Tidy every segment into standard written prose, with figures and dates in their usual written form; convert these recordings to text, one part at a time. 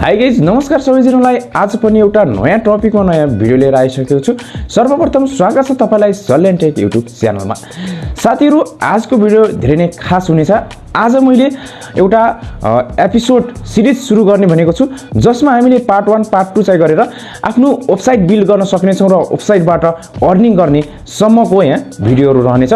Hi guys नमस्कार सबैजनालाई आज पनि एउटा नयाँ टपिकमा नयाँ भिडियो लिएर आइसकेको छु। सर्वप्रथम स्वागत छ तपाईलाई सल्यान टेक युट्युब च्यानलमा। साथीहरु आजको भिडियो धेरै नै खास हुनेछ। आज मैले एउटा एपिसोड सिरिज सुरु गर्ने भनेको छु जसमा हामीले पार्ट 1 पार्ट 2 चाहिँ गरेर आफ्नो वेबसाइट बिल्ड गर्न सक्ने छौं र वेबसाइटबाट अर्निङ गर्ने सम्मको यहाँ भिडियोहरु रहनेछ।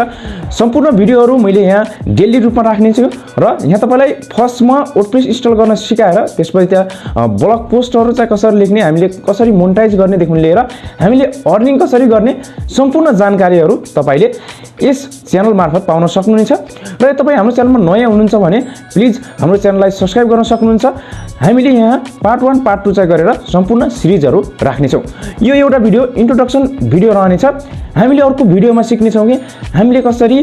सम्पूर्ण भिडियोहरु मैले यहाँ डेली रूपमा राख्ने छु र यहाँ तपाईलाई फर्स्टमा वर्डप्रेस इन्स्टल गर्न सिकाएर त्यसपछि त्यहाँ ब्लग पोस्टहरु चाहिँ कसरी लेख्ने, हामीले कसरी मोनेटाइज गर्ने देखि लिएर हामीले अर्निङ कसरी गर्ने सम्पूर्ण जानकारीहरु तपाईले यस च्यानल मार्फत पाउन सक्नुहुनेछ। र तपाई हाम्रो च्यानलमा नयाँ हुनुहुन्छ भने प्लिज हाम्रो च्यानललाई सब्स्क्राइब गर्न सक्नुहुन्छ। हामीले यहाँ पार्ट 1 पार्ट 2 चाहिँ गरेर सम्पूर्ण सिरिजहरु राख्ने छौं। यो एउटा भिडियो इन्ट्रोडक्सन भिडियो रहनेछ। हामीले अर्को भिडियोमा सिक्ने छौं कि हामीले कसरी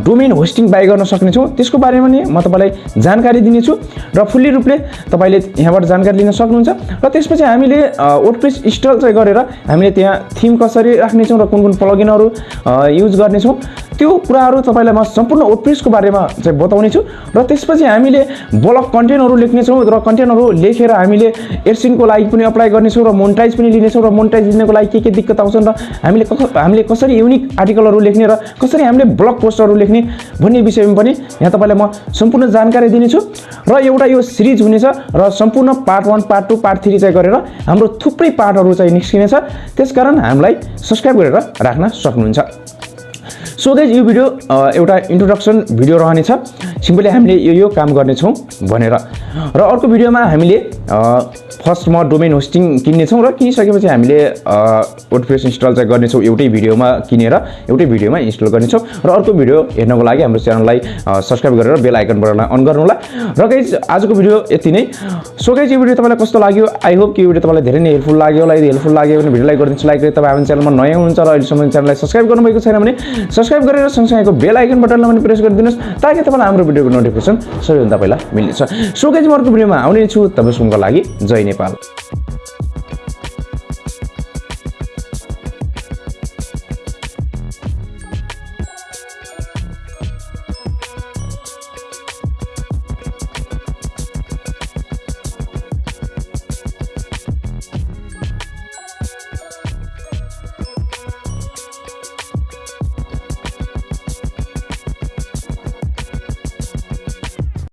डोमेन होस्टिङ बाइ गर्न सक्ने छौं, त्यसको बारेमा नि म तपाईलाई जानकारी दिने छु र फुल्ली रूपले तपाईले यहाँबाट जानकारी लिन सक्नुहुन्छ। र त्यसपछि हामीले वर्डप्रेस इन्स्टल चाहिँ गरेर हामीले त्यहाँ थीम कसरी राख्ने छौं र कुन प्लगइनहरु युज गर्ने छौं त्यो कुराहरु तपाईलाई म सम्पूर्ण वर्डप्रेसको बारेमा चाहिँ बताउने छु। र त्यसपछि हामीले ब्लग कन्टेन्टहरु लेख्ने छौं र कन्टेन्टहरु लेखेर हामीले एडसेन्सको लागि पनि अप्लाई गर्ने छौं र मोनेटाइज पनि लिने छौं र मोनेटाइज लिनको लागि के दिक्कत आउँछन् र हामीले कसरी युनिक आर्टिकलहरु लेख्ने र कसरी हामीले ब्लग पोस्टहरु लेख्ने भन्ने विषयमा पनि यहाँ तपाईलाई म सम्पूर्ण जानकारी दिने छु। र एउटा यो सिरिज हुनेछ र सम्पूर्ण पार्ट 1 पार्ट 2 पार्ट 3 चाहिँ गरेर हाम्रो थुप्रै पार्टहरु चाहिँ निस्किनेछ। त्यसकारण हामीलाई सब्स्क्राइब गरेर राख्न सक्नुहुन्छ। सो गाइज यो भिडियो एउटा इन्ट्रोडक्सन भिडियो रहनेछ। सिम्पली हामीले यो काम गर्ने छौं भनेर र अर्को भिडियोमा हामीले फर्स्टमा डोमेन होस्टिङ किन्ने छौं र किनिसकेपछि हामीले वर्डप्रेस इन्स्टल चाहिँ गर्ने छौं। एउटै भिडियोमा किनेर एउटै भिडियोमा इन्स्टल गर्ने छौं। र अर्को भिडियो हेर्नको लागि हाम्रो च्यानललाई सब्स्क्राइब गरेर बेल आइकन बटन अन गर्नु होला। र गाइज आजको भिडियो यति नै। सो गाइज यो भिडियो तपाईलाई कस्तो लाग्यो? आई होप कि यो भिडियो तपाईलाई धेरै नै हेल्पफुल लाग्यो होला। यदि हेल्पफुल लाग्यो भने भिडियोलाई गरिदिनुस् लाइक गरी। तपाई हाम्रो च्यानलमा नयाँ हुनुहुन्छ र अहिलेसम्म च्यानललाई सब्स्क्राइब गर्नुभएको छैन भने सब्स्क्राइब गरेर सँगसँगैको बेल आइकन बटनलाई पनि प्रेस गरिदिनुस् ताकि तपाईलाई हाम्रो भिडियोको नोटिफिकेसन सबैभन्दा पहिला मिल्नेछ। सो गाइज म अर्को भिडियोमा आउने छु। तपाईहरुको लागि जय नेपाल।